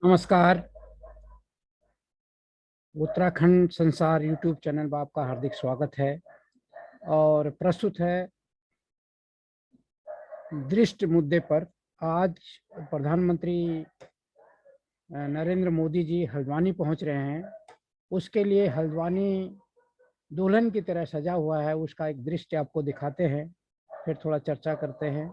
नमस्कार। उत्तराखंड संसार YouTube channel में आपका हार्दिक स्वागत है और प्रस्तुत है दृष्ट मुद्दे पर। आज प्रधानमंत्री नरेंद्र मोदी जी हल्द्वानी पहुंच रहे हैं। उसके लिए हल्द्वानी दुल्हन की तरह सजा हुआ है, उसका एक दृश्य आपको दिखाते हैं, फिर थोड़ा चर्चा करते हैं।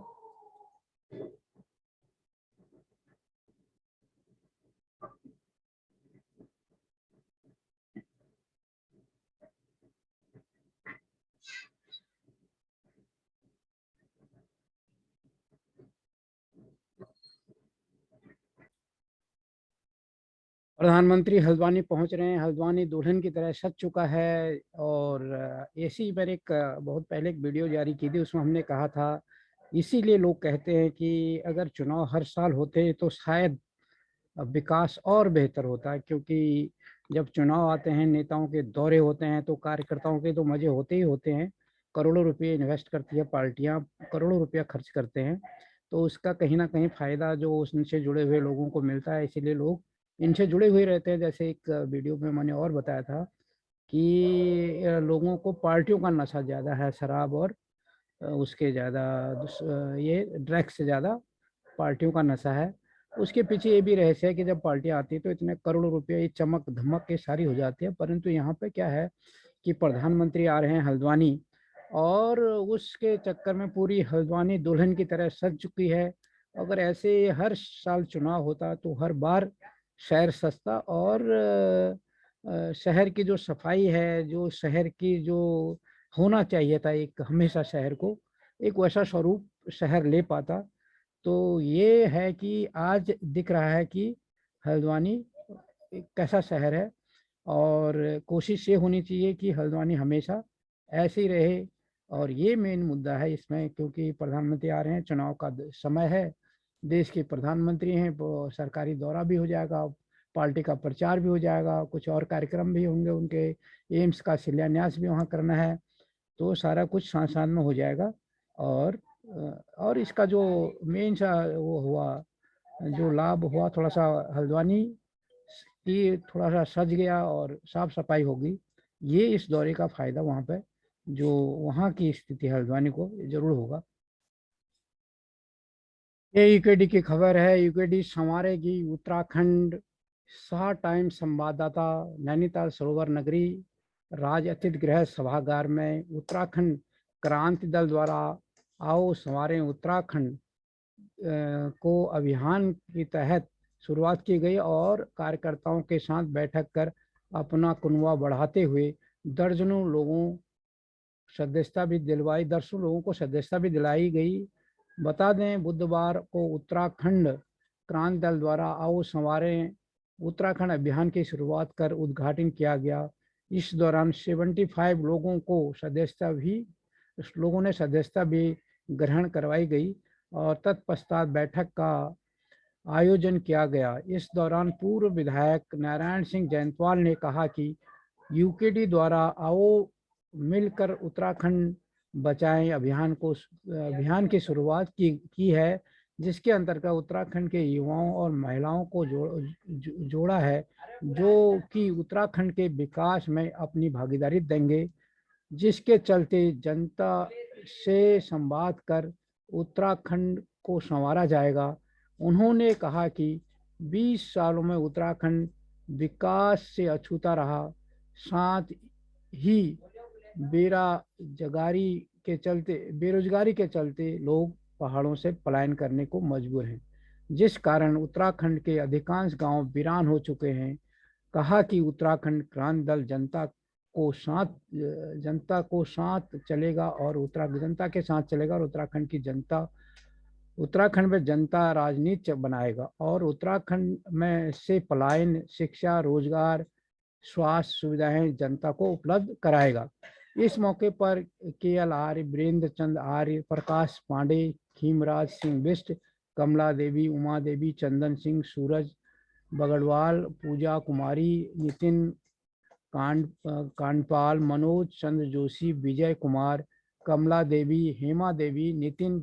प्रधानमंत्री हल्द्वानी पहुंच रहे हैं। हल्द्वानी दुल्हन की तरह सज चुका है और ऐसी मैंने एक बहुत पहले एक वीडियो जारी की थी, उसमें हमने कहा था, इसीलिए लोग कहते हैं कि अगर चुनाव हर साल होते तो शायद विकास और बेहतर होता है, क्योंकि जब चुनाव आते हैं, नेताओं के दौरे होते हैं, तो कार्यकर्ताओं के तो मजे होते ही होते हैं। करोड़ों रुपए इन्वेस्ट करती है पार्टियां, करोड़ों रुपया खर्च करते हैं, तो उसका कहीं ना कहीं फायदा जो उनसे जुड़े हुए लोगों को मिलता है, इसीलिए लोग इनसे जुड़े हुए रहते हैं। जैसे एक वीडियो में मैंने और बताया था कि लोगों को पार्टियों का नशा ज़्यादा है, शराब और उसके ज़्यादा ये ड्रग्स से ज़्यादा पार्टियों का नशा है। उसके पीछे ये भी रहस्य है कि जब पार्टियां आती है तो इतने करोड़ों रुपए, ये चमक धमक के सारी हो जाती है, परंतु यहाँ पे क्या है कि प्रधानमंत्री आ रहे हैं हल्द्वानी, और उसके चक्कर में पूरी हल्द्वानी दुल्हन की तरह सज चुकी है। अगर ऐसे हर साल चुनाव होता तो हर बार शहर सस्ता और शहर की जो सफाई है, जो शहर की जो होना चाहिए था एक हमेशा शहर को, एक वैसा स्वरूप शहर ले पाता। तो ये है कि आज दिख रहा है कि हल्द्वानी एक कैसा शहर है, और कोशिश ये होनी चाहिए कि हल्द्वानी हमेशा ऐसे ही रहे। और ये मेन मुद्दा है इसमें, क्योंकि प्रधानमंत्री आ रहे हैं, चुनाव का समय है, देश के प्रधानमंत्री हैं, वो सरकारी दौरा भी हो जाएगा, पार्टी का प्रचार भी हो जाएगा, कुछ और कार्यक्रम भी होंगे उनके, एम्स का शिलान्यास भी वहाँ करना है, तो सारा कुछ साथ साथ में हो जाएगा। और और इसका जो मेन सा वो हुआ, जो लाभ हुआ, थोड़ा सा हल्द्वानी की थोड़ा सा सज गया और साफ सफाई होगी, ये इस दौरे का फायदा वहाँ पे, जो वहाँ की स्थिति हल्द्वानी को जरूर होगा। ये यूकेडी की खबर है। यूकेडी संवारेगी उत्तराखंड। शाह टाइम संवाददाता। नैनीताल सरोवर नगरी राज अतिथि गृह सभागार में उत्तराखंड क्रांति दल द्वारा आओ संवारें उत्तराखंड को अभियान के तहत शुरुआत की गई, और कार्यकर्ताओं के साथ बैठक कर अपना कुनवा बढ़ाते हुए दर्जनों लोगों दर्शकों लोगों को सदस्यता भी दिलाई गई। बता दें, बुधवार को उत्तराखंड क्रांति दल द्वारा आओ संवारें उत्तराखंड अभियान की शुरुआत कर उद्घाटन किया गया। इस दौरान 75 लोगों ने सदस्यता भी ग्रहण करवाई गई, और तत्पश्चात बैठक का आयोजन किया गया। इस दौरान पूर्व विधायक नारायण सिंह जैसवाल ने कहा कि यूकेडी द्वारा आओ मिलकर उत्तराखंड बचाएं अभियान की शुरुआत की है, जिसके अंतर्गत उत्तराखंड के युवाओं और महिलाओं को जोड़ा है, जो कि उत्तराखंड के विकास में अपनी भागीदारी देंगे, जिसके चलते जनता से संवाद कर उत्तराखंड को संवारा जाएगा। उन्होंने कहा कि 20 सालों में उत्तराखंड विकास से अछूता रहा, साथ ही बेरोजगारी के चलते लोग पहाड़ों से पलायन करने को मजबूर हैं, जिस कारण उत्तराखंड के अधिकांश गांव वीरान हो चुके हैं। कहा कि उत्तराखंड क्रांति दल जनता को साथ चलेगा और जनता के साथ चलेगा, और उत्तराखंड में जनता राजनीति बनाएगा, और उत्तराखंड में से पलायन, शिक्षा, रोजगार, स्वास्थ्य सुविधाएं जनता को उपलब्ध कराएगा। इस मौके पर KL आर्य, वीरेंद्र चंद आर्य, प्रकाश पांडे, खीमराज सिंह बिष्ट, कमला देवी, उमा देवी, चंदन सिंह, सूरज बगड़वाल, पूजा कुमारी, नितिन कांडपाल, मनोज चंद्र जोशी, विजय कुमार, कमला देवी, हेमा देवी, नितिन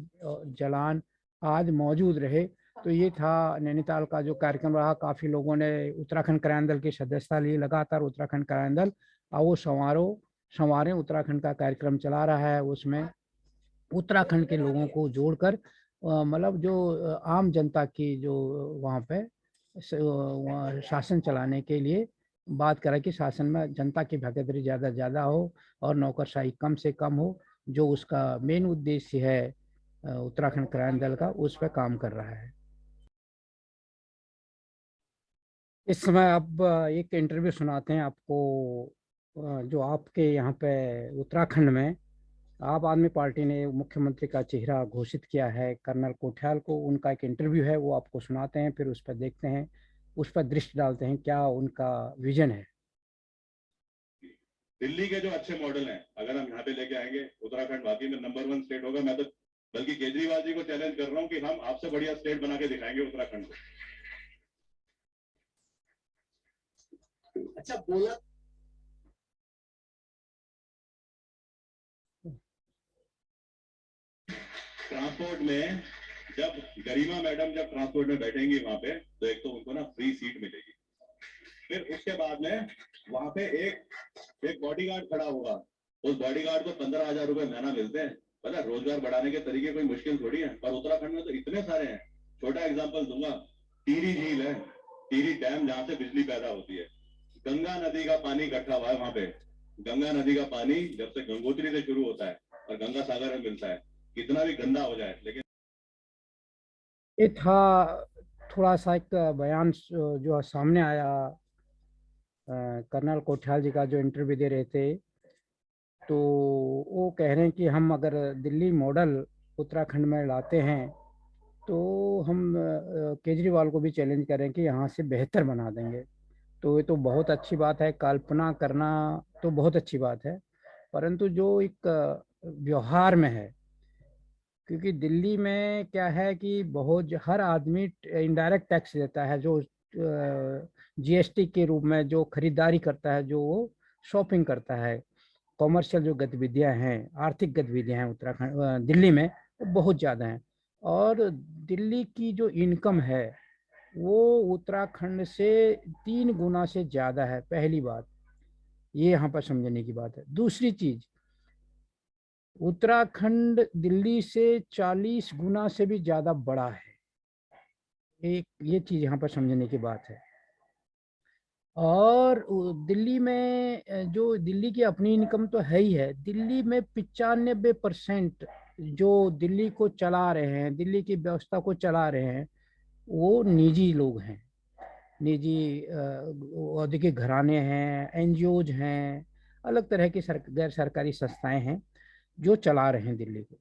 जलान आदि मौजूद रहे। तो ये था नैनीताल का जो कार्यक्रम रहा। काफ़ी लोगों ने उत्तराखंड क्रांति दल की सदस्यता ली। लगातार उत्तराखंड क्रांति दल आओ संवारें उत्तराखंड का कार्यक्रम चला रहा है। उसमें उत्तराखंड के लोगों को जोड़कर मतलब जो आम जनता की जो वहाँ पे शासन चलाने के लिए बात करा कि शासन में जनता की भागीदारी ज़्यादा ज़्यादा हो और नौकरशाही कम से कम हो। जो उसका मेन उद्देश्य है उत्तराखंड क्रांति दल का, उस पर काम कर रहा है। इस समय अब एक इंटरव्यू सुनाते हैं आपको। जो आपके यहाँ पे उत्तराखंड में आप आदमी पार्टी ने मुख्यमंत्री का चेहरा घोषित किया है कर्नल कोठियाल को, उनका एक इंटरव्यू है, वो आपको सुनाते हैं, फिर उस पर देखते हैं, उस पर दृष्टि डालते हैं क्या उनका विजन है। दिल्ली के जो अच्छे मॉडल हैं अगर हम यहाँ पे लेके आएंगे, उत्तराखंड वाकई में नंबर 1 स्टेट होगा। मैं तो बल्कि केजरीवाल जी को चैलेंज कर रहा हूँ कि हम आपसे बढ़िया स्टेट बना के दिखाएंगे उत्तराखंड को। अच्छा बोला। ट्रांसपोर्ट में जब गरिमा मैडम जब ट्रांसपोर्ट में बैठेंगी वहां पे, तो एक तो उनको ना फ्री सीट मिलेगी। फिर उसके बाद में वहां पे एक बॉडीगार्ड खड़ा होगा। उस बॉडीगार्ड को 15,000 रुपए महीना मिलते हैं। पता, रोजगार बढ़ाने के तरीके कोई मुश्किल थोड़ी है। पर उत्तराखंड में तो इतने सारे हैं। छोटा एग्जांपल दूंगा, टिहरी झील है, टिहरी डैम जहां से बिजली पैदा होती है। गंगा नदी का पानी इकट्ठा हुआ है वहां पे। गंगा नदी का पानी जब से गंगोत्री से शुरू होता है और गंगा सागर में मिलता है, कितना भी गंदा हो जाए लेकिन। ये था थोड़ा सा एक बयान जो सामने आया कर्नल कोठियाल जी का, जो इंटरव्यू दे रहे थे। तो वो कह रहे हैं कि हम अगर दिल्ली मॉडल उत्तराखंड में लाते हैं तो हम केजरीवाल को भी चैलेंज करें कि यहाँ से बेहतर बना देंगे। तो ये तो बहुत अच्छी बात है, कल्पना करना तो बहुत अच्छी बात है, परंतु जो एक व्यवहार में है, क्योंकि दिल्ली में क्या है कि बहुत हर आदमी इनडायरेक्ट टैक्स देता है, जो जीएसटी के रूप में जो खरीदारी करता है, जो वो शॉपिंग करता है, कॉमर्शियल जो गतिविधियां हैं, आर्थिक गतिविधियां हैं उत्तराखंड दिल्ली में वो बहुत ज़्यादा हैं। और दिल्ली की जो इनकम है वो उत्तराखंड से 3 गुना से ज़्यादा है। पहली बात ये यहाँ पर समझने की बात है। दूसरी चीज़, उत्तराखंड दिल्ली से 40 गुना से भी ज़्यादा बड़ा है। एक ये चीज़ यहाँ पर समझने की बात है। और दिल्ली में जो दिल्ली की अपनी इनकम तो है ही है, दिल्ली में 95% जो दिल्ली को चला रहे हैं, दिल्ली की व्यवस्था को चला रहे हैं, वो निजी लोग हैं। निजी औद्योगिक घराने हैं, एनजीओज हैं, अलग तरह की गैर सरकारी संस्थाएं हैं जो चला रहे हैं दिल्ली को।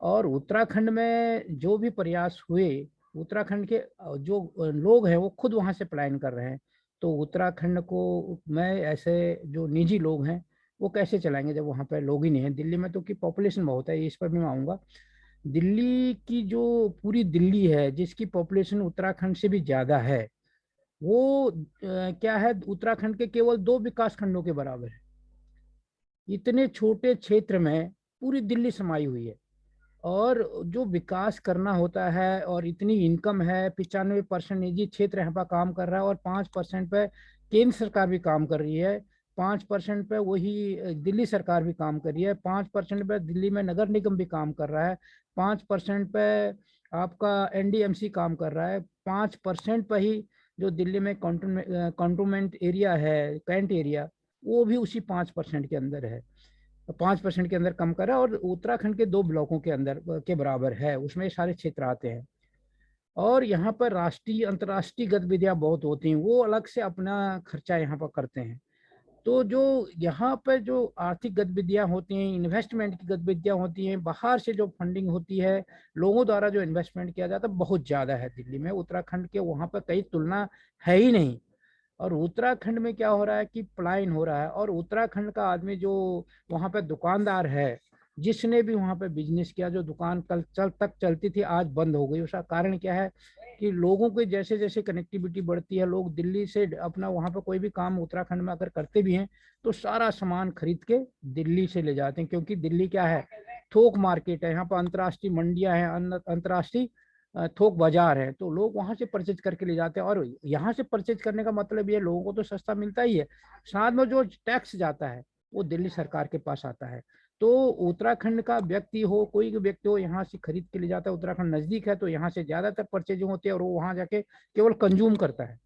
और उत्तराखंड में जो भी प्रयास हुए, उत्तराखंड के जो लोग हैं वो खुद वहाँ से पलायन कर रहे हैं। तो उत्तराखंड को मैं ऐसे जो निजी लोग हैं वो कैसे चलाएंगे जब वहाँ पे लोग ही नहीं है। दिल्ली में तो की पॉपुलेशन बहुत है, इस पर भी मैं आऊँगा। दिल्ली की जो पूरी दिल्ली है जिसकी पॉपुलेशन उत्तराखंड से भी ज़्यादा है, वो क्या है, उत्तराखंड के केवल 2 विकास खंडों के बराबर है। इतने छोटे क्षेत्र में पूरी दिल्ली समाई हुई है। और जो विकास करना होता है और इतनी इनकम है, 95% निजी क्षेत्र यहाँ पर काम कर रहा है और 5% पे केंद्र सरकार भी काम कर रही है, 5% पे वही दिल्ली सरकार भी काम कर रही है, 5% पे दिल्ली में नगर निगम भी काम कर रहा है, 5% पे आपका एनडीएमसी काम कर रहा है, 5% पे ही जो दिल्ली में कंटोनमेंट एरिया है, कैंट एरिया, वो भी उसी 5% के अंदर है। 5% के अंदर कम करा और उत्तराखंड के 2 ब्लॉकों के अंदर के बराबर है, उसमें सारे क्षेत्र आते हैं। और यहाँ पर राष्ट्रीय अंतर्राष्ट्रीय गतिविधियां बहुत होती हैं, वो अलग से अपना खर्चा यहाँ पर करते हैं। तो जो यहाँ पर जो आर्थिक गतिविधियां होती हैं, इन्वेस्टमेंट की गतिविधियां होती हैं, बाहर से जो फंडिंग होती है, लोगों द्वारा जो इन्वेस्टमेंट किया जाता है, बहुत ज़्यादा है दिल्ली में। उत्तराखंड के वहाँ पर कई तुलना है ही नहीं। और उत्तराखंड में क्या हो रहा है कि पलायन हो रहा है। और उत्तराखंड का आदमी जो वहाँ पे दुकानदार है, जिसने भी वहाँ पे बिजनेस किया, जो दुकान कल तक चलती थी आज बंद हो गई, उसका कारण क्या है कि लोगों की जैसे जैसे कनेक्टिविटी बढ़ती है, लोग दिल्ली से अपना वहाँ पे कोई भी काम उत्तराखंड में अगर करते भी हैं तो सारा सामान खरीद के दिल्ली से ले जाते हैं, क्योंकि दिल्ली क्या है, थोक मार्केट है। यहाँ पर अंतर्राष्ट्रीय मंडियाँ हैं, अंतर्राष्ट्रीय थोक बाजार है, तो लोग वहां से परचेज करके ले जाते हैं। और यहाँ से परचेज करने का मतलब ये, लोगों को तो सस्ता मिलता ही है, साथ में जो टैक्स जाता है वो दिल्ली सरकार के पास आता है। तो उत्तराखंड का व्यक्ति हो, कोई भी व्यक्ति हो, यहाँ से खरीद के ले जाता है। उत्तराखंड नजदीक है तो यहाँ से ज्यादातर परचेजिंग होती है और वो वहां जाके केवल कंज्यूम करता है,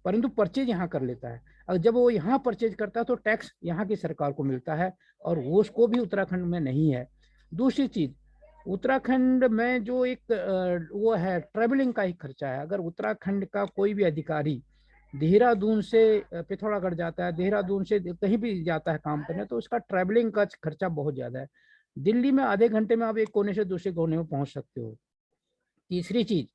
परंतु परचेज यहाँ कर लेता है। और जब वो यहाँ परचेज करता है तो टैक्स यहाँ की सरकार को मिलता है, और वो उसको भी उत्तराखंड में नहीं है। दूसरी चीज, उत्तराखंड में जो एक वो है ट्रेवलिंग का ही खर्चा है। अगर उत्तराखंड का कोई भी अधिकारी देहरादून से पिथौरागढ़ जाता है, देहरादून से कहीं भी जाता है काम करने, तो उसका ट्रैवलिंग का खर्चा बहुत ज्यादा है। दिल्ली में आधे घंटे में आप एक कोने से दूसरे कोने में पहुंच सकते हो। तीसरी चीज,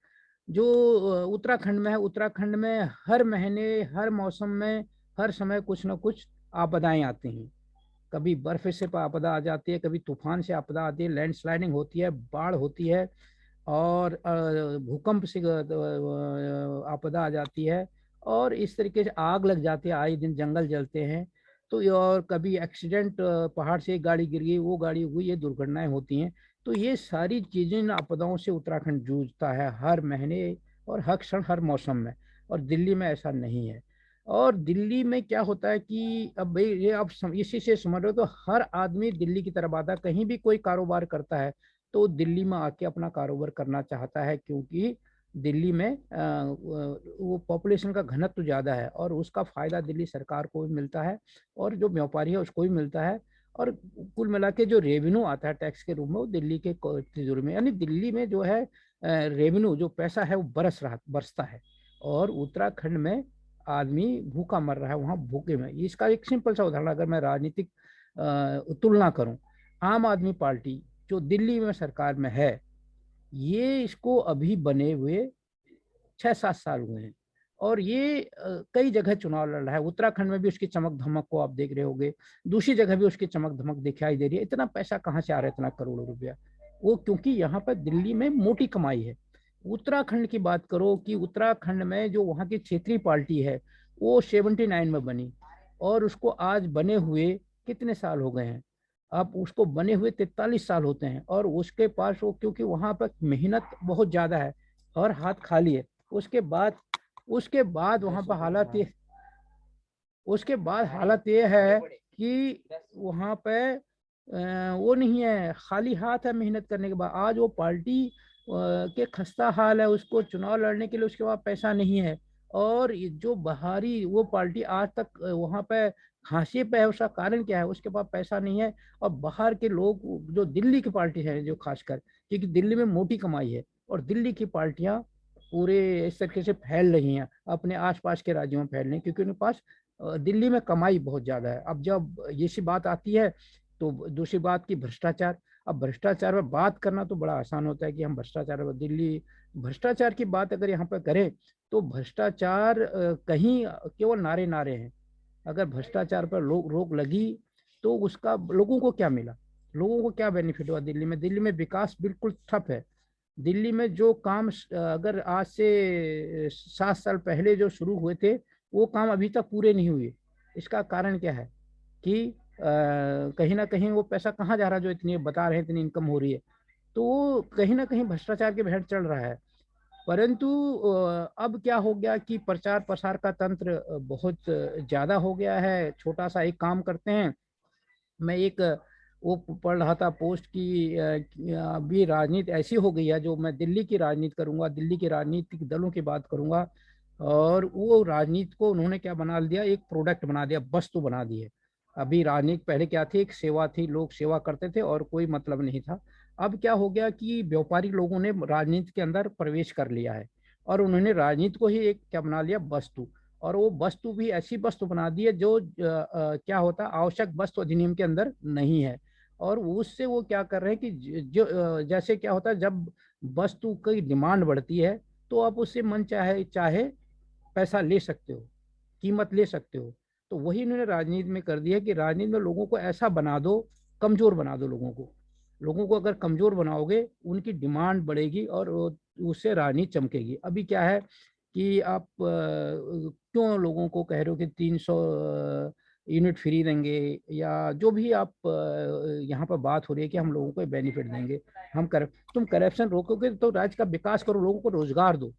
जो उत्तराखंड में है, उत्तराखंड में हर महीने, हर मौसम में, हर समय कुछ ना कुछ आपदाएं आती हैं। कभी बर्फ से आपदा आ जाती है, कभी तूफान से आपदा आती है, लैंडस्लाइडिंग होती है, बाढ़ होती है, और भूकंप से आपदा आ जाती है, और इस तरीके से आग लग जाती है, आए दिन जंगल जलते हैं। तो और कभी एक्सीडेंट, पहाड़ से एक गाड़ी गिर गई, वो गाड़ी हुई, ये दुर्घटनाएं होती हैं। तो ये सारी चीजें, इन आपदाओं से उत्तराखंड जूझता है हर महीने और हर क्षण, हर मौसम में। और दिल्ली में ऐसा नहीं है। और दिल्ली में क्या होता है कि अब भाई ये आप इसी से समझ रहे हो, तो हर आदमी दिल्ली की तरफ आता है। कहीं भी कोई कारोबार करता है तो दिल्ली में आके अपना कारोबार करना चाहता है, क्योंकि दिल्ली में वो पॉपुलेशन का घनत्व ज़्यादा है, और उसका फायदा दिल्ली सरकार को भी मिलता है, और जो व्यापारी है उसको भी मिलता है। और कुल मिला के जो रेवेन्यू आता है टैक्स के रूप में, वो दिल्ली के तिजोरी में, यानी दिल्ली में जो है रेवेन्यू, जो पैसा है वो बरसता है। और उत्तराखंड में आदमी भूखा मर रहा है वहाँ भूखे में। इसका एक सिंपल सा उदाहरण, अगर मैं राजनीतिक तुलना करूं, आम आदमी पार्टी जो दिल्ली में सरकार में है, ये इसको अभी बने हुए 6-7 साल हुए हैं, और ये कई जगह चुनाव लड़ रहा है। उत्तराखंड में भी उसकी चमक धमक को आप देख रहे होंगे, दूसरी जगह भी उसकी चमक धमक दिखाई दे रही है। इतना पैसा कहाँ से आ रहा है, इतना करोड़ों रुपया? वो क्योंकि यहाँ पर दिल्ली में मोटी कमाई है। उत्तराखंड की बात करो, कि उत्तराखंड में जो वहाँ की क्षेत्रीय पार्टी है, वो 79 में बनी, और उसको आज बने हुए कितने साल हो गए हैं? अब उसको बने हुए 43 साल होते हैं, और उसके पास वो, क्योंकि वहां पर मेहनत बहुत ज्यादा है और हाथ खाली है। उसके बाद उसके बाद वहां पर हालात ये उसके बाद हालत ये है कि वहां पे वो नहीं है, खाली हाथ है मेहनत करने के बाद। आज वो पार्टी के खस्ता हाल है, उसको चुनाव लड़ने के लिए उसके पास पैसा नहीं है। और जो बाहरी वो पार्टी आज तक वहां पे हाशिए पे है, उसका कारण क्या है? उसके पास पैसा नहीं है। और बाहर के लोग, जो दिल्ली की पार्टी है, जो खासकर, क्योंकि दिल्ली में मोटी कमाई है, और दिल्ली की पार्टियां पूरे इस तरीके से फैल रही हैं, अपने आसपास के राज्यों में फैल रही हैं, क्योंकि उनके पास दिल्ली में कमाई बहुत ज्यादा है। अब जब ये सी बात आती है, तो दूसरी बात की भ्रष्टाचार। अब भ्रष्टाचार पर बात करना तो बड़ा आसान होता है कि हम भ्रष्टाचार, दिल्ली भ्रष्टाचार की बात अगर यहाँ पर करें, तो भ्रष्टाचार कहीं केवल नारे नारे हैं। अगर भ्रष्टाचार पर रोक लगी, तो उसका लोगों को क्या मिला, लोगों को क्या बेनिफिट हुआ? दिल्ली में विकास बिल्कुल ठप है। दिल्ली में जो काम अगर आज से 7 साल पहले जो शुरू हुए थे, वो काम अभी तक पूरे नहीं हुए। इसका कारण क्या है? कि कहीं ना कहीं वो पैसा कहाँ जा रहा है, जो इतनी बता रहे हैं इतनी इनकम हो रही है? तो वो कहीं ना कहीं भ्रष्टाचार के भेंट चल रहा है। परंतु अब क्या हो गया कि प्रचार प्रसार का तंत्र बहुत ज्यादा हो गया है। छोटा सा एक काम करते हैं, मैं एक वो पढ़ रहा था पोस्ट की अभी राजनीति ऐसी हो गई है, जो मैं दिल्ली की राजनीति करूंगा, दिल्ली के राजनीतिक दलों की बात करूंगा, और वो राजनीति को उन्होंने क्या बना दिया, एक प्रोडक्ट बना दिया, वस्तु बना दी है। अभी राजनीति पहले क्या थी, एक सेवा थी, लोग सेवा करते थे और कोई मतलब नहीं था। अब क्या हो गया कि व्यापारी लोगों ने राजनीति के अंदर प्रवेश कर लिया है, और उन्होंने राजनीति को ही एक क्या बना लिया, वस्तु। और वो वस्तु भी ऐसी वस्तु बना दी है जो क्या होता है, आवश्यक वस्तु अधिनियम के अंदर नहीं है। और उससे वो क्या कर रहे हैं कि जो जैसे क्या होता है, जब वस्तु की डिमांड बढ़ती है, तो आप उससे मन चाहे चाहे पैसा ले सकते हो, कीमत ले सकते हो। तो वही इन्होंने राजनीति में कर दिया कि राजनीति में लोगों को ऐसा बना दो, कमजोर बना दो लोगों को अगर कमजोर बनाओगे, उनकी डिमांड बढ़ेगी, और उससे राजनीति चमकेगी। अभी क्या है कि आप क्यों लोगों को कह रहे हो कि 300 यूनिट फ्री देंगे, या जो भी आप यहाँ पर बात हो रही है कि हम लोगों को बेनिफिट देंगे, हम कर तुम करप्शन रोकोगे तो राज्य का विकास करो, लोगों को रोजगार दो,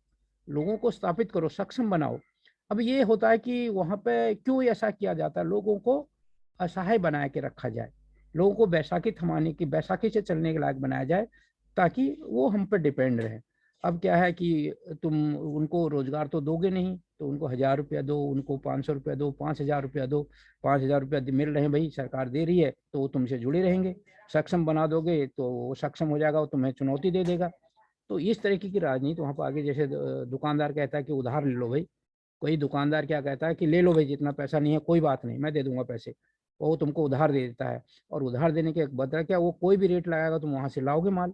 लोगों को स्थापित करो, सक्षम बनाओ। अब ये होता है कि वहां पे क्यों ऐसा किया जाता है, लोगों को असहाय बना के रखा जाए, लोगों को बैसाखी थमाने की, बैसाखी से चलने के लायक बनाया जाए, ताकि वो हम पर डिपेंड रहे। अब क्या है कि तुम उनको रोजगार तो दोगे नहीं, तो उनको 1,000 रुपया दो, उनको 500 रुपया दो, 5,000 रुपया दो, 5,000 रुपया मिल रहे हैं भाई, सरकार दे रही है तो वो तुमसे जुड़े रहेंगे। सक्षम बना दोगे तो वो सक्षम हो जाएगा, वो तुम्हें चुनौती दे देगा। तो इस तरीके की राजनीति वहाँ पर आगे, जैसे दुकानदार कहता है कि उधार ले लो भाई, कोई दुकानदार क्या कहता है कि ले लो भाई, जितना पैसा नहीं है कोई बात नहीं, मैं दे दूंगा पैसे, वो तुमको उधार दे देता है, और उधार देने के बदला क्या, वो कोई भी रेट लगाएगा, तुम वहां से लाओगे माल।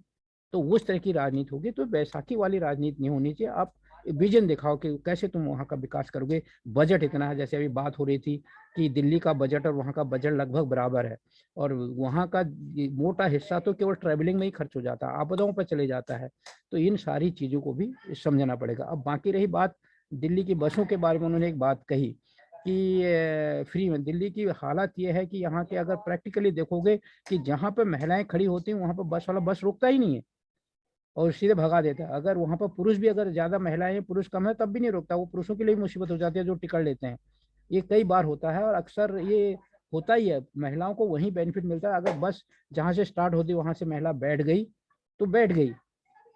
तो उस तरह की राजनीति होगी, तो बैसाखी वाली राजनीति नहीं होनी चाहिए। आप विजन दिखाओ कि कैसे तुम वहाँ का विकास करोगे। बजट इतना है, जैसे अभी बात हो रही थी कि दिल्ली का बजट और वहाँ का बजट लगभग बराबर है, और वहाँ का मोटा हिस्सा तो केवल ट्रैवलिंग में ही खर्च हो जाता है, आपदाओं पर चले जाता है। तो इन सारी चीज़ों को भी समझना पड़ेगा। अब बाकी रही बात दिल्ली की बसों के बारे में, उन्होंने एक बात कही कि फ्री में, दिल्ली की हालत ये है कि यहाँ के अगर प्रैक्टिकली देखोगे कि जहाँ पे महिलाएं खड़ी होती हैं वहाँ पर बस वाला बस रुकता ही नहीं है और सीधे भगा देता है। अगर वहाँ पर पुरुष भी, अगर ज्यादा महिलाएं हैं, पुरुष कम है, तब भी नहीं रुकता, वो पुरुषों के लिए मुसीबत हो जाती है जो टिकट लेते हैं। ये कई बार होता है, और अक्सर ये होता ही है, महिलाओं को वही बेनिफिट मिलता है। अगर बस जहाँ से स्टार्ट होती है वहां से महिला बैठ गई तो बैठ गई,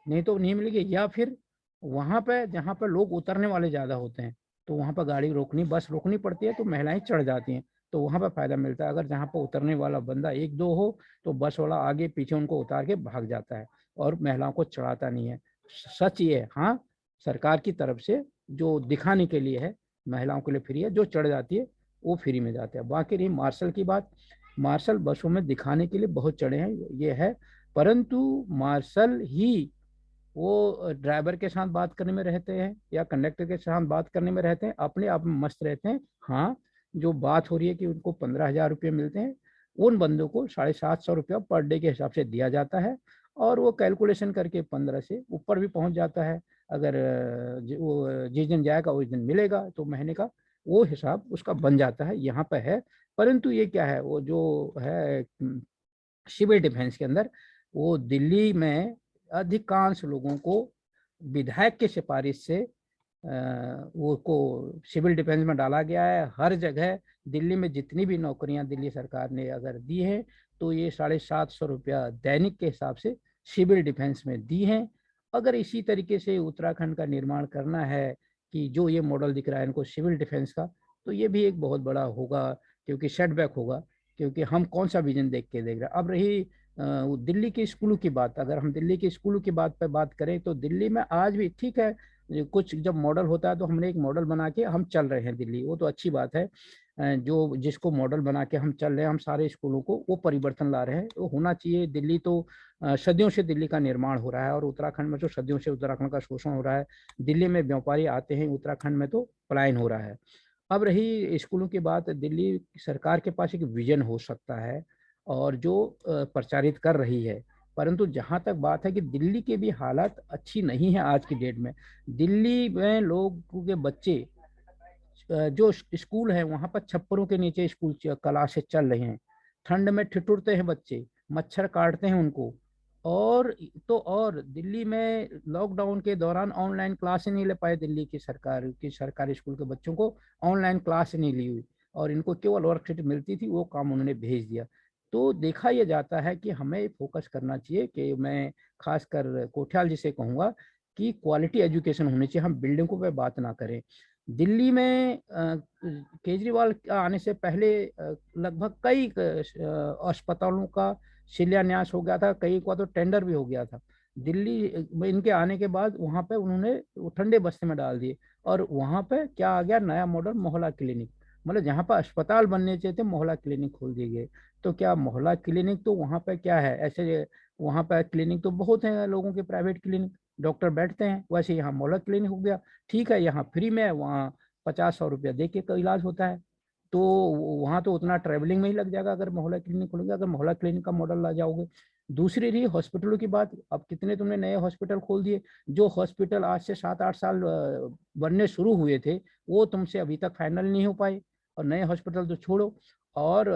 नहीं तो नहीं मिलेगी। या फिर वहां पे जहाँ पे लोग उतरने वाले ज्यादा होते हैं, तो वहां पर गाड़ी रोकनी, बस रोकनी पड़ती है, तो महिलाएं चढ़ जाती हैं, तो वहां पर फायदा मिलता है। अगर जहाँ पर उतरने वाला बंदा एक दो हो, तो बस वाला आगे पीछे उनको उतार के भाग जाता है, और महिलाओं को चढ़ाता नहीं है। सच ये है, हाँ, सरकार की तरफ से जो दिखाने के लिए है, महिलाओं के लिए फ्री है, जो चढ़ जाती है वो फ्री में जाते हैं। बाकी रही मार्शल की बात, मार्शल बसों में दिखाने के लिए बहुत चढ़े हैं, ये है, परंतु मार्शल ही वो ड्राइवर के साथ बात करने में रहते हैं या कंडक्टर के साथ बात करने में रहते हैं, अपने आप में मस्त रहते हैं। हाँ, जो बात हो रही है कि उनको 15,000 रुपये मिलते हैं, उन बंदों को 750 रुपया पर डे के हिसाब से दिया जाता है, और वो कैलकुलेशन करके 15 से ऊपर भी पहुंच जाता है। अगर वो जिस दिन जाएगा उस दिन मिलेगा, तो महीने का वो हिसाब उसका बन जाता है, यहाँ पर है। परंतु ये क्या है, वो जो है सिविल डिफेंस के अंदर, वो दिल्ली में अधिकांश लोगों को विधायक की सिफारिश से वो को सिविल डिफेंस में डाला गया है। हर जगह दिल्ली में जितनी भी नौकरियां दिल्ली सरकार ने अगर दी हैं, तो ये 750 रुपया दैनिक के हिसाब से सिविल डिफेंस में दी हैं। अगर इसी तरीके से उत्तराखंड का निर्माण करना है, कि जो ये मॉडल दिख रहा है इनको सिविल डिफेंस का, तो ये भी एक बहुत बड़ा होगा, क्योंकि सेटबैक होगा, क्योंकि हम कौन सा विजन देख के देख रहे हैं। अब रही दिल्ली के स्कूलों की बात, अगर हम दिल्ली के स्कूलों की बात पर बात करें, तो दिल्ली में आज भी ठीक है, कुछ जब मॉडल होता है तो हमने एक मॉडल बना के हम चल रहे हैं दिल्ली, वो तो अच्छी बात है। जो जिसको मॉडल बना के हम चल रहे हैं, हम सारे स्कूलों को वो परिवर्तन ला रहे हैं, वो होना चाहिए। दिल्ली तो सदियों से दिल्ली का निर्माण हो रहा है, और उत्तराखंड में तो सदियों से उत्तराखंड का शोषण हो रहा है। दिल्ली में व्यापारी आते हैं, उत्तराखंड में तो पलायन हो रहा है। अब रही स्कूलों की बात, दिल्ली सरकार के पास एक विजन हो सकता है, और जो प्रचारित कर रही है, परंतु जहाँ तक बात है कि दिल्ली की भी हालत अच्छी नहीं है आज की डेट में। दिल्ली में लोगों के बच्चे जो स्कूल है वहाँ पर छप्परों के नीचे स्कूल क्लासेस चल रहे हैं, ठंड में ठिठुरते हैं बच्चे, मच्छर काटते हैं उनको। और तो और दिल्ली में लॉकडाउन के दौरान ऑनलाइन क्लास ही नहीं ले पाए, दिल्ली की सरकारी स्कूल के बच्चों को ऑनलाइन क्लास नहीं ली हुई, और इनको केवल वर्कशीट मिलती थी, वो काम उन्होंने भेज दिया। तो देखा यह जाता है कि हमें फोकस करना चाहिए, कि मैं खासकर कोठियाल जी से कहूँगा कि क्वालिटी एजुकेशन होनी चाहिए, हम बिल्डिंगों पे बात ना करें। दिल्ली में केजरीवाल आने से पहले लगभग कई अस्पतालों का शिलान्यास हो गया था, कई का तो टेंडर भी हो गया था। दिल्ली में इनके आने के बाद वहाँ पे उन्होंने ठंडे बस्ते में डाल दिए, और वहाँ पे क्या आ गया, नया मॉडल मोहल्ला क्लिनिक, मतलब जहाँ पर अस्पताल बनने चाहिए थे मोहल्ला क्लिनिक खोल दिए गए। तो क्या मोहल्ला क्लिनिक, तो वहाँ पे क्या है, ऐसे वहाँ पे क्लिनिक तो बहुत हैं लोगों के, प्राइवेट क्लिनिक, डॉक्टर बैठते हैं, वैसे यहाँ मोहल्ला क्लिनिक हो गया। ठीक है, यहाँ फ्री में है, वहाँ 50-100 रुपया दे के का इलाज होता है। तो वहाँ तो उतना ट्रैवलिंग में ही लग जाएगा अगर मोहल्ला क्लिनिक खोलेंगे, अगर मोहल्ला क्लिनिक का मॉडल ला जाओगे। दूसरी रही हॉस्पिटलों की बात, अब कितने तुमने नए हॉस्पिटल खोल दिए, जो हॉस्पिटल आज से 7-8 साल बनने शुरू हुए थे, वो तुमसे अभी तक फाइनल नहीं हो पाए। और नए हॉस्पिटल तो छोड़ो, और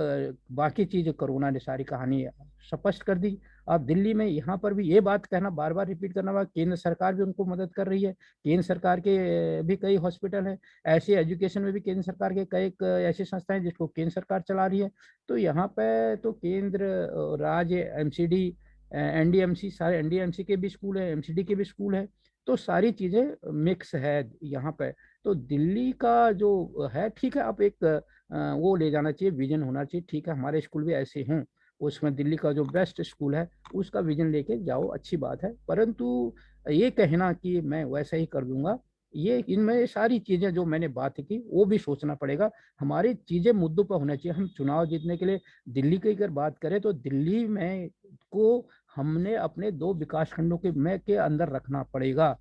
बाकी चीज़ कोरोना ने सारी कहानी स्पष्ट कर दी। अब दिल्ली में यहाँ पर भी ये बात कहना, बार बार रिपीट करना होगा, केंद्र सरकार भी उनको मदद कर रही है। केंद्र सरकार के भी कई हॉस्पिटल हैं, ऐसे एजुकेशन में भी केंद्र सरकार के कई ऐसी संस्थाएं जिसको केंद्र सरकार चला रही है। तो यहाँ पे तो केंद्र, राज्य, एमसीडी, एनडीएमसी, सारे एनडीएमसी के भी स्कूल है, एमसीडी के भी स्कूल है, तो सारी चीज़ें मिक्स है यहाँ पे। तो दिल्ली का जो है ठीक है, अब एक वो ले जाना चाहिए, विजन होना चाहिए, ठीक है हमारे स्कूल भी ऐसे हों, उसमें दिल्ली का जो बेस्ट स्कूल है उसका विजन लेके जाओ, अच्छी बात है। परंतु ये कहना कि मैं वैसा ही कर दूंगा, ये इनमें सारी चीज़ें जो मैंने बात की वो भी सोचना पड़ेगा। हमारी चीज़ें मुद्दों पर होना चाहिए। हम चुनाव जीतने के लिए दिल्ली की अगर बात करें तो दिल्ली में को हमने अपने 2 विकास खंडों के अंदर रखना पड़ेगा,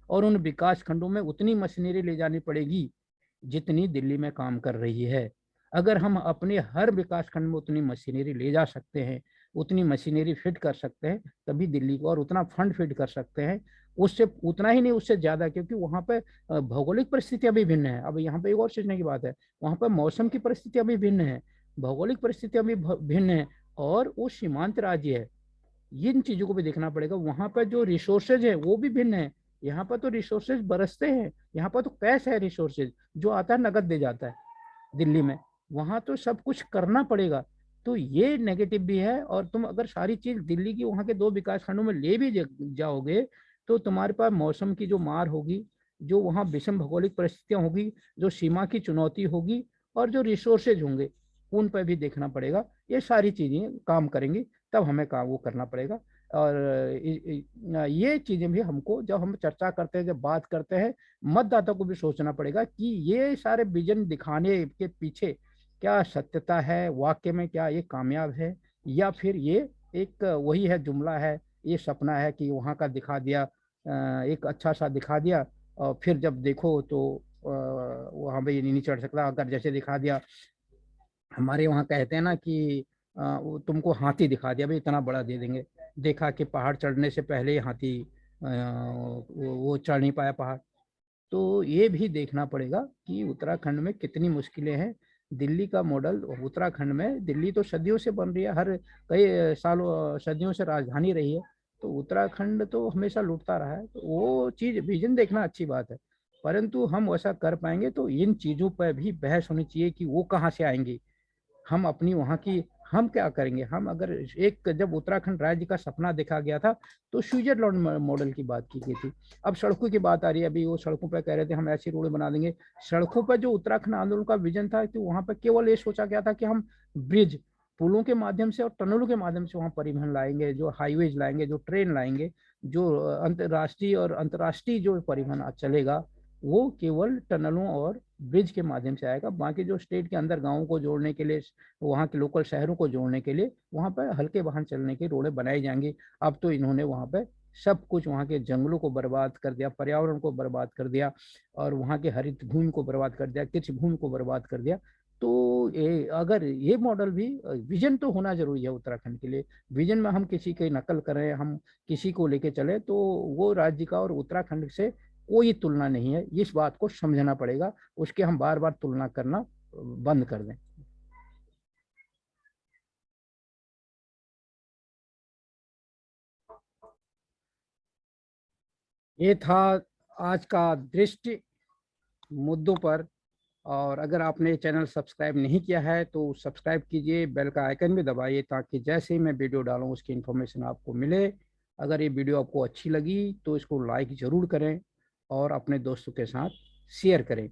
और उन विकास खंडों में उतनी मशीनरी ले जानी पड़ेगी जितनी दिल्ली में काम कर रही है। अगर हम अपने हर विकास खंड में उतनी मशीनरी ले जा सकते हैं, उतनी मशीनरी फिट कर सकते हैं, तभी दिल्ली को, और उतना फंड फिट कर सकते हैं, उससे उतना ही नहीं उससे ज़्यादा, क्योंकि वहाँ पे भौगोलिक परिस्थितियाँ भी भिन्न है। अब यहाँ पे एक और सोचने की बात है, वहाँ पर मौसम की परिस्थितियाँ भी भिन्न है, भौगोलिक परिस्थितियाँ भी भिन्न है, और वो सीमांत राज्य है। इन चीज़ों को भी देखना पड़ेगा। वहाँ पर जो रिसोर्सेज है वो भी भिन्न है। यहाँ पर तो रिसोर्सेज बरसते हैं, यहाँ पर तो कैश है, रिसोर्सेज जो आता है नगद दे जाता है। दिल्ली में वहाँ तो सब कुछ करना पड़ेगा। तो ये नेगेटिव भी है। और तुम अगर सारी चीज दिल्ली की वहाँ के 2 विकास खंडों में ले भी जाओगे तो तुम्हारे पास मौसम की जो मार होगी, जो वहाँ विषम भौगोलिक परिस्थितियां होगी, जो सीमा की चुनौती होगी, और जो रिसोर्सेज होंगे उन पर भी देखना पड़ेगा। ये सारी चीजें काम करेंगी, तब हमें काम वो करना पड़ेगा। और ये चीजें भी हमको जब हम चर्चा करते हैं, जब बात करते हैं, मतदाता को भी सोचना पड़ेगा कि ये सारे विजन दिखाने के पीछे क्या सत्यता है, वाक्य में क्या ये कामयाब है, या फिर ये एक वही है, जुमला है, ये सपना है कि वहाँ का दिखा दिया, एक अच्छा सा दिखा दिया, और फिर जब देखो तो वहाँ पे ये नहीं चढ़ सकता। अगर जैसे दिखा दिया, हमारे वहाँ कहते हैं ना कि वो तुमको हाथी दिखा दिया, भाई इतना बड़ा दे देंगे, देखा कि पहाड़ चढ़ने से पहले ही हाथी वो चढ़ नहीं पाया पहाड़। तो ये भी देखना पड़ेगा कि उत्तराखंड में कितनी मुश्किलें हैं। दिल्ली का मॉडल उत्तराखंड में, दिल्ली तो सदियों से बन रही है, हर कई सालों सदियों से राजधानी रही है, तो उत्तराखंड तो हमेशा लूटता रहा है। तो वो चीज़ विजन देखना अच्छी बात है, परंतु हम वैसा कर पाएंगे तो इन चीज़ों पर भी बहस होनी चाहिए कि वो कहाँ से आएंगी, हम अपनी वहाँ की हम क्या करेंगे। हम अगर एक, जब उत्तराखंड राज्य का सपना देखा गया था तो स्विट्जरलैंड मॉडल की बात की गई थी। अब सड़कों की बात आ रही है, अभी वो सड़कों पर कह रहे थे हम ऐसी रोड बना देंगे। सड़कों पर जो उत्तराखंड आंदोलन का विजन था कि वहाँ पर केवल ये सोचा गया था कि हम ब्रिज, पुलों के माध्यम से और टनलों के माध्यम से वहाँ परिवहन लाएंगे, जो हाईवेज लाएंगे, जो ट्रेन लाएंगे, जो अंतर्राष्ट्रीय और अंतर्राष्ट्रीय जो परिवहन चलेगा वो केवल टनलों और ब्रिज के माध्यम से आएगा। बाकी जो स्टेट के अंदर गाँवों को जोड़ने के लिए, वहाँ के लोकल शहरों को जोड़ने के लिए वहाँ पर हल्के वाहन चलने की रोडें बनाई जाएंगी। अब तो इन्होंने वहाँ पे सब कुछ, वहाँ के जंगलों को बर्बाद कर दिया, पर्यावरण को बर्बाद कर दिया, और वहाँ के हरित भूमि को बर्बाद कर दिया, कृषि भूमि को बर्बाद कर दिया। तो अगर ये मॉडल भी, विजन तो होना जरूरी है उत्तराखंड के लिए। विजन में हम किसी की नकल करें, हम किसी को लेके चले, तो वो राज्य का और उत्तराखंड से कोई तुलना नहीं है। इस बात को समझना पड़ेगा, उसके हम बार बार तुलना करना बंद कर दें। ये था आज का दृष्टि मुद्दों पर। और अगर आपने चैनल सब्सक्राइब नहीं किया है तो सब्सक्राइब कीजिए, बेल का आइकन भी दबाइए, ताकि जैसे ही मैं वीडियो डालूँ उसकी इन्फॉर्मेशन आपको मिले। अगर ये वीडियो आपको अच्छी लगी तो इसको लाइक ज़रूर करें और अपने दोस्तों के साथ शेयर करें।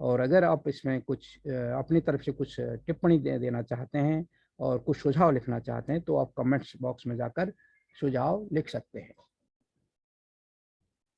और अगर आप इसमें कुछ अपनी तरफ से कुछ टिप्पणी देना चाहते हैं और कुछ सुझाव लिखना चाहते हैं तो आप कमेंट्स बॉक्स में जाकर सुझाव लिख सकते हैं।